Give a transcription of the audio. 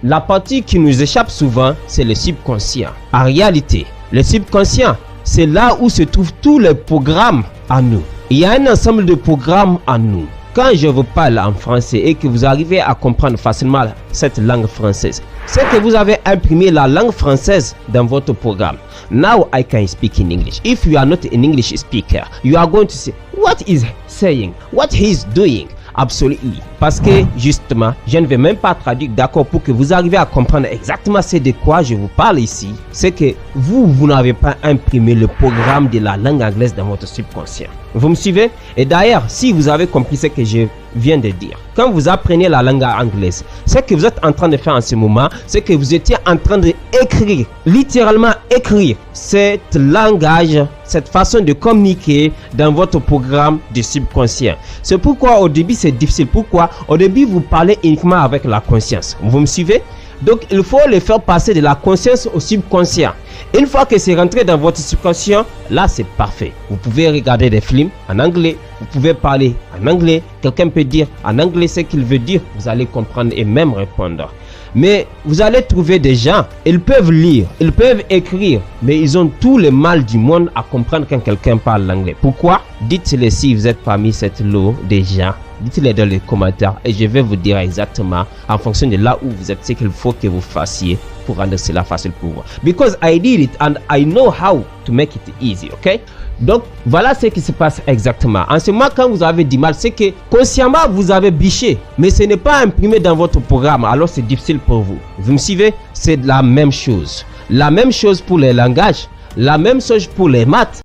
la partie qui nous échappe souvent, c'est le subconscient. En réalité, le subconscient, c'est là où se trouvent tous les programmes en nous. Il y a un ensemble de programmes en nous. Quand je vous parle en français et que vous arrivez à comprendre facilement cette langue française, c'est que vous avez imprimé la langue française dans votre programme. Now I can speak in English. If you are not an English speaker, you are going to say, what is saying? What he is doing? Absolutely. Parce que justement, je ne vais même pas traduire, d'accord, pour que vous arriviez à comprendre exactement c'est de quoi je vous parle ici. C'est que vous n'avez pas imprimé le programme de la langue anglaise dans votre subconscient. Vous me suivez? Et d'ailleurs, si vous avez compris ce que je viens de dire, quand vous apprenez la langue anglaise, ce que vous êtes en train de faire en ce moment, c'est que vous étiez en train d'écrire, littéralement écrire cet langage, cette façon de communiquer dans votre programme de subconscient. C'est pourquoi au début c'est difficile. Pourquoi? Au début vous parlez uniquement avec la conscience. Vous me suivez? Donc il faut le faire passer de la conscience au subconscient. Une fois que c'est rentré dans votre subconscient, là c'est parfait. Vous pouvez regarder des films en anglais, vous pouvez parler en anglais, quelqu'un peut dire en anglais ce qu'il veut dire, vous allez comprendre et même répondre. Mais vous allez trouver des gens, ils peuvent lire, ils peuvent écrire, mais ils ont tout le mal du monde à comprendre quand quelqu'un parle l'anglais. Pourquoi? Dites-le si vous êtes parmi cette lot de gens. Dites-le dans les commentaires et je vais vous dire exactement en fonction de là où vous êtes ce qu'il faut que vous fassiez pour rendre cela facile pour vous. Because I did it and I know how to make it easy, ok? Donc voilà ce qui se passe exactement. En ce moment, quand vous avez du mal, c'est que consciemment vous avez biché, mais ce n'est pas imprimé dans votre programme, alors c'est difficile pour vous. Vous me suivez? C'est la même chose. La même chose pour les langages, la même chose pour les maths.